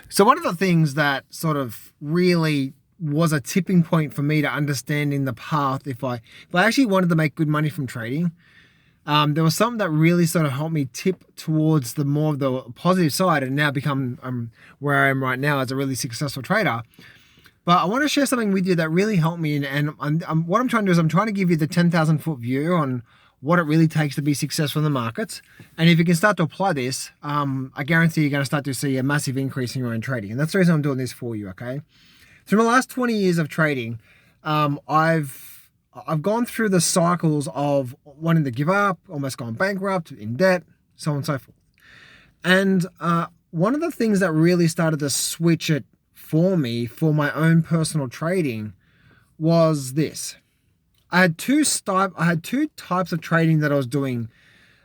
So one of the things that sort of really was a tipping point for me to understanding the path, if I actually wanted to make good money from trading, there was something that really sort of helped me tip towards the more of the positive side and now become where I am right now as a really successful trader. But I want to share something with you that really helped me. And what I'm trying to do is I'm trying to give you the 10,000 foot view on what it really takes to be successful in the markets. And if you can start to apply this, I guarantee you're going to start to see a massive increase in your own trading. And that's the reason I'm doing this for you, okay? Through the last 20 years of trading, I've gone through the cycles of wanting to give up, almost gone bankrupt, in debt, so on and so forth. And one of the things that really started to switch it for me, for my own personal trading, was this. I had two types of trading that I was doing,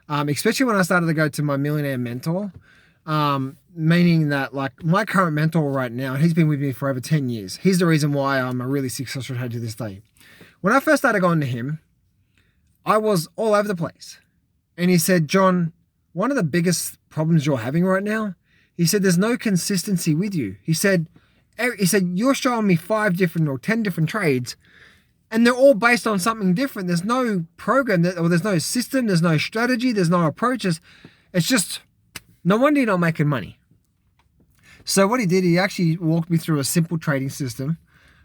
especially when I started to go to my millionaire mentor, meaning that like my current mentor right now, he's been with me for over 10 years. He's the reason why I'm a really successful trader to this day. When I first started going to him, I was all over the place. And he said, John, one of the biggest problems you're having right now, he said, there's no consistency with you. He said, you're showing me 5 different or 10 different trades, and they're all based on something different. There's no program, or there's no system, there's no strategy, there's no approaches. It's just, no wonder you're not making money. So what he did, he actually walked me through a simple trading system.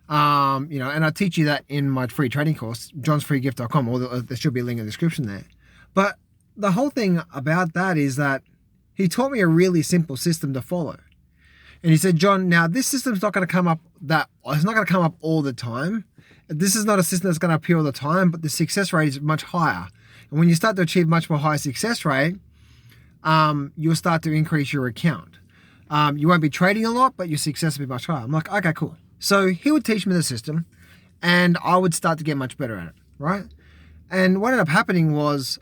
And I teach you that in my free trading course, johnsfreegift.com, or there should be a link in the description there. But the whole thing about that is that he taught me a really simple system to follow. And he said, John, now this system's not going to come up it's not going to come up all the time. This is not a system that's going to appear all the time, but the success rate is much higher. And when you start to achieve much more higher success rate, you'll start to increase your account. You won't be trading a lot, but your success will be much higher. I'm like, okay, cool. So he would teach me the system and I would start to get much better at it, right? And what ended up happening was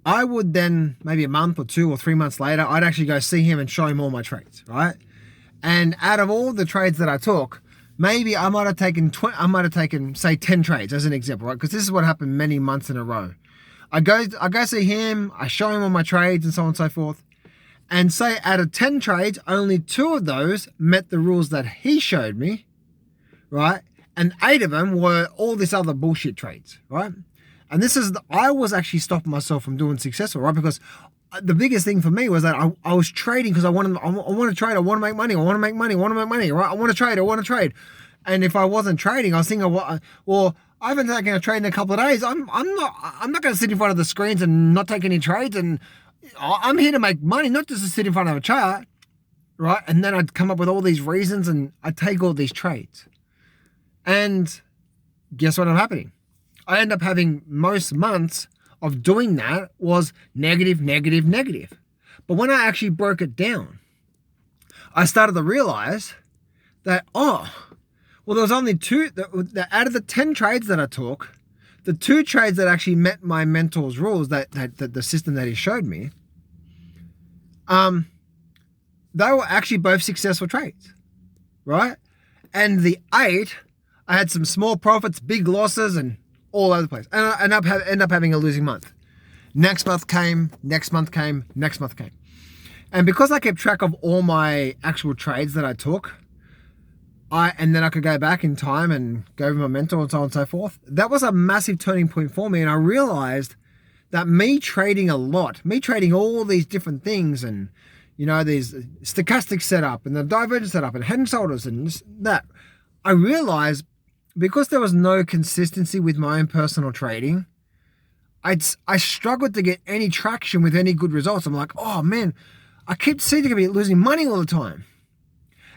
I would then, maybe a month or 2 or 3 months later, I'd actually go see him and show him all my trades, right? And out of all the trades that I took, maybe I might have taken, say, 10 trades as an example, right? Because this is what happened many months in a row. I go see him, I show him all my trades and so on and so forth. And say out of 10 trades, only 2 of those met the rules that he showed me, right? And 8 of them were all this other bullshit trades, right? And I was actually stopping myself from doing successful, right? Because the biggest thing for me was that I was trading because I want to trade, I want to make money, right? I want to trade. And if I wasn't trading, I was thinking, well, I haven't taken a trade in a couple of days. I'm not going to sit in front of the screens and not take any trades, and I'm here to make money, not just to sit in front of a chart, right? And then I'd come up with all these reasons and I'd take all these trades. And guess what ended up happening? I end up having most months of doing that was negative. But when I actually broke it down, I started to realize that, there was only 2, out of the 10 trades that I took, the 2 trades that actually met my mentor's rules, that the system that he showed me, they were actually both successful trades, right? And the 8, I had some small profits, big losses, and all over the place. And I end up having a losing month. Next month came. And because I kept track of all my actual trades that I took, and then I could go back in time and go over my mentor and so on and so forth. That was a massive turning point for me. And I realized that me trading all these different things, and, these stochastic setup and the divergent setup and head and shoulders and that, I realized because there was no consistency with my own personal trading, I struggled to get any traction with any good results. I'm like, oh man, I keep seeming to be losing money all the time.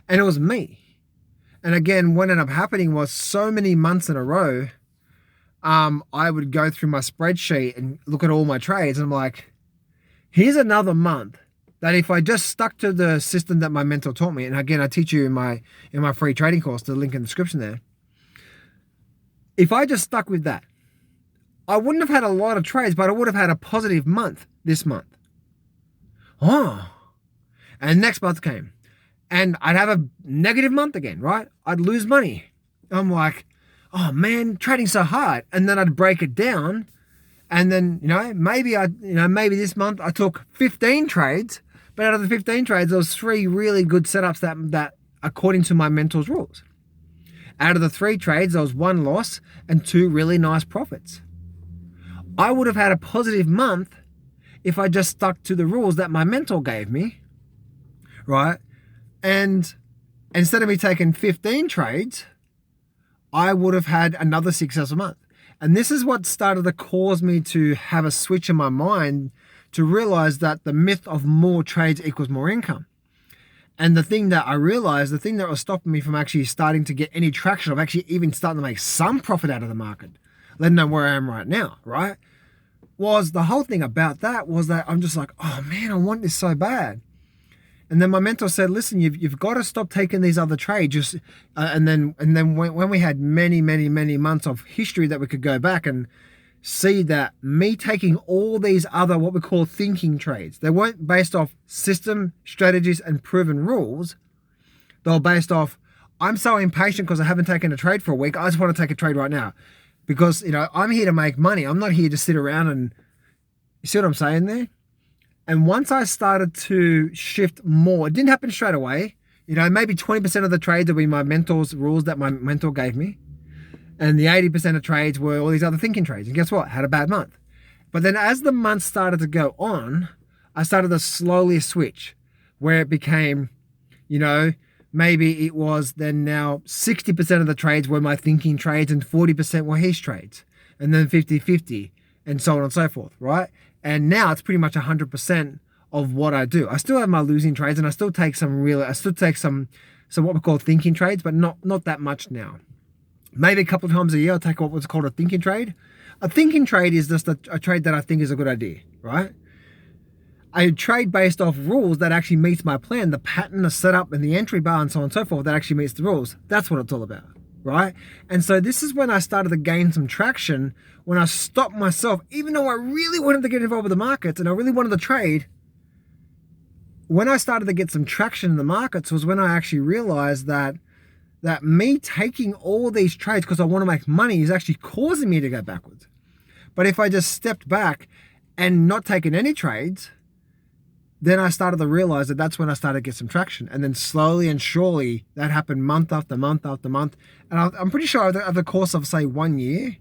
And it was me. And again, what ended up happening was so many months in a row, I would go through my spreadsheet and look at all my trades. And I'm like, here's another month that if I just stuck to the system that my mentor taught me, and again, I teach you in my free trading course, the link in the description there. If I just stuck with that, I wouldn't have had a lot of trades, but I would have had a positive month this month. And next month came. And I'd have a negative month again, right? I'd lose money. I'm like, oh man, trading's so hard. And then I'd break it down. And then, maybe this month I took 15 trades, But out of the 15 trades, there was 3 really good setups that according to my mentor's rules. Out of the 3 trades, there was 1 loss and 2 really nice profits. I would have had a positive month if I just stuck to the rules that my mentor gave me, right? And instead of me taking 15 trades, I would have had another successful month. And this is what started to cause me to have a switch in my mind to realize that the myth of more trades equals more income. And the thing that I realized, the thing that was stopping me from actually starting to get any traction, of actually even starting to make some profit out of the market, let alone where I am right now, right? Was the whole thing about that was that I'm just like, oh man, I want this so bad. And then my mentor said, listen, you've got to stop taking these other trades. Just and then when we had many months of history that we could go back and see that me taking all these other what we call thinking trades, they weren't based off system, strategies, and proven rules. They were based off, I'm so impatient because I haven't taken a trade for a week. I just want to take a trade right now because, you know, I'm here to make money. I'm not here to sit around and, you see what I'm saying there? And once I started to shift more, it didn't happen straight away. You know, maybe 20% of the trades will be my mentor's rules that my mentor gave me. And the 80% of trades were all these other thinking trades. And guess what? I had a bad month. But then as the months started to go on, I started to slowly switch where it became, you know, maybe it was then now 60% of the trades were my thinking trades and 40% were his trades. And then 50-50 and so on and so forth, right? And now it's pretty much 100% of what I do. I still have my losing trades and I still take some what we call thinking trades, but not that much now. Maybe a couple of times a year I'll take what's called a thinking trade. A thinking trade is just a trade that I think is a good idea, right? A trade based off rules that actually meets my plan, the pattern, the setup, and the entry bar and so on and so forth that actually meets the rules. That's what it's all about, right? And so this is when I started to gain some traction, when I stopped myself, even though I really wanted to get involved with the markets and I really wanted to trade. When I started to get some traction in the markets was when I actually realized that me taking all these trades because I want to make money is actually causing me to go backwards. But if I just stepped back and not taking any trades, then I started to realize that that's when I started to get some traction. And then slowly and surely that happened month after month after month. And I'm pretty sure over the course of, say, 1 year,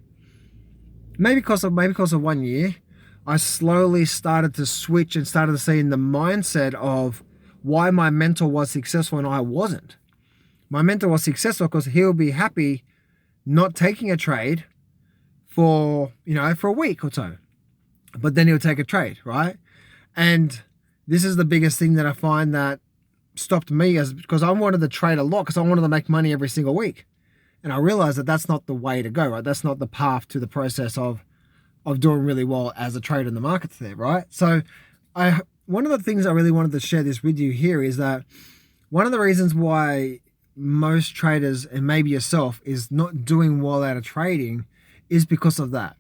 maybe because of 1 year, I slowly started to switch and started to see in the mindset of why my mentor was successful and I wasn't. My mentor was successful because he'll be happy not taking a trade for a week or so. But then he'll take a trade, right? And this is the biggest thing that I find that stopped me because I wanted to trade a lot because I wanted to make money every single week. And I realized that that's not the way to go, right? That's not the path to the process of doing really well as a trader in the markets there, right? So one of the things I really wanted to share this with you here is that one of the reasons why most traders and maybe yourself is not doing well out of trading is because of that.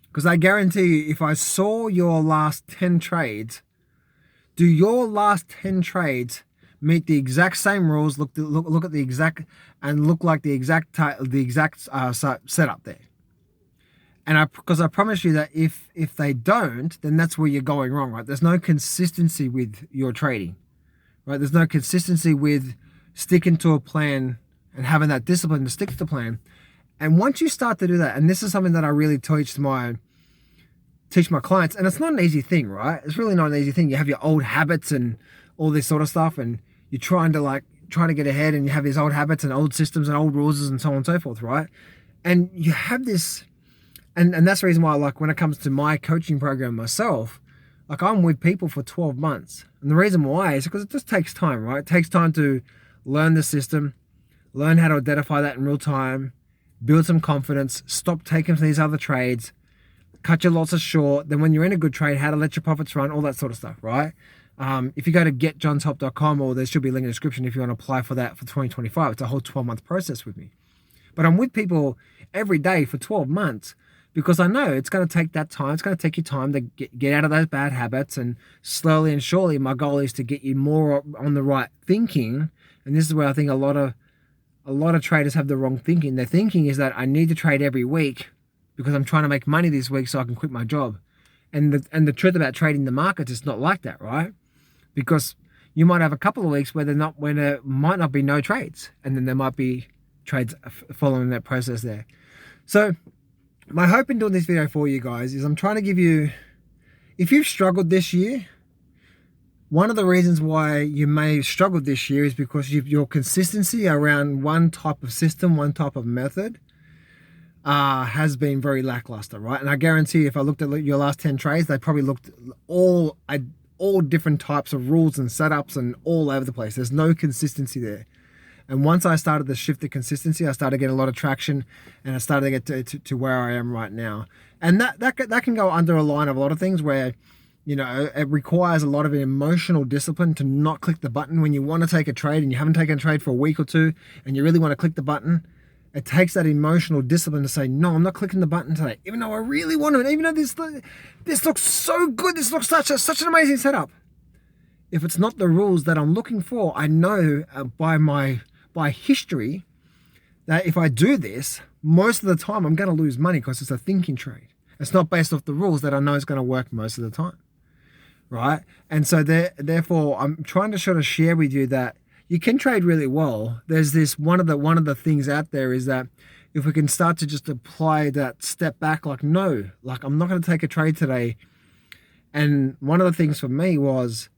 Because I guarantee you, if I saw your last 10 trades, do your last 10 trades meet the exact same rules, look at the exact, and look like the exact setup there? And because I promise you that if they don't, then that's where you're going wrong, right? There's no consistency with your trading, right? There's no consistency with sticking to a plan and having that discipline to stick to the plan. And once you start to do that, and this is something that I really teach my clients, and it's not an easy thing, right? It's really not an easy thing. You have your old habits and all this sort of stuff, and you're trying to get ahead, and you have these old habits and old systems and old rules and so on and so forth, right? And you have this, and that's the reason why, like, when it comes to my coaching program myself, like, I'm with people for 12 months. And the reason why is because it just takes time, right? It takes time to learn the system, learn how to identify that in real time, build some confidence, stop taking these other trades, cut your losses short. Then when you're in a good trade, how to let your profits run, all that sort of stuff, right? If you go to getjohnshelp.com, or there should be a link in the description if you want to apply for that for 2025. It's a whole 12-month process with me. But I'm with people every day for 12 months because I know it's going to take that time. It's going to take you time to get out of those bad habits, and slowly and surely my goal is to get you more on the right thinking. And this is where I think a lot of traders have the wrong thinking. Their thinking is that I need to trade every week because I'm trying to make money this week so I can quit my job. And the truth about trading the markets is not like that, right? because you might have a couple of weeks where there might not be no trades, and then there might be trades following that process there. So my hope in doing this video for you guys is I'm trying to give you, if you've struggled this year, one of the reasons why you may have struggled this year is because your consistency around one type of system, one type of method, has been very lackluster, right? And I guarantee if I looked at your last 10 trades, they probably looked all different types of rules and setups and all over the place. There's no consistency there. And once I started to shift the consistency, I started getting a lot of traction, and I started to get to where I am right now. And that can go under a line of a lot of things where, you know, it requires a lot of emotional discipline to not click the button when you want to take a trade and you haven't taken a trade for a week or two and you really want to click the button. It takes that emotional discipline to say, no, I'm not clicking the button today, even though I really want to, even though this looks so good, this looks such an amazing setup. If it's not the rules that I'm looking for, I know by history that if I do this, most of the time I'm going to lose money because it's a thinking trade. It's not based off the rules that I know is going to work most of the time. Right? And so therefore I'm trying to sort of share with you that you can trade really well. There's this, one of the things out there is that if we can start to just apply that step back, like, no, like I'm not going to take a trade today. And one of the things for me was,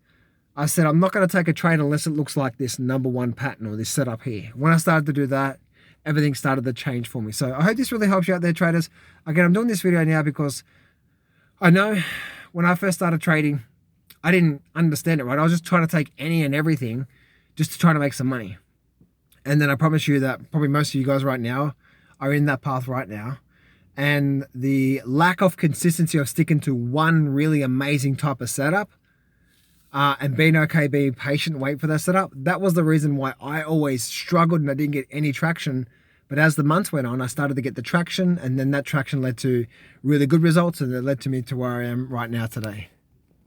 I said, I'm not going to take a trade unless it looks like this number one pattern or this setup here. When I started to do that, everything started to change for me. So I hope this really helps you out there, traders. Again, I'm doing this video now because I know when I first started trading, I didn't understand it, right? I was just trying to take any and everything just to try to make some money. And then I promise you that probably most of you guys right now are in that path right now. And the lack of consistency of sticking to one really amazing type of setup, and being okay, being patient, wait for that setup, that was the reason why I always struggled and I didn't get any traction. But as the months went on, I started to get the traction, and then that traction led to really good results, and it led to me to where I am right now today.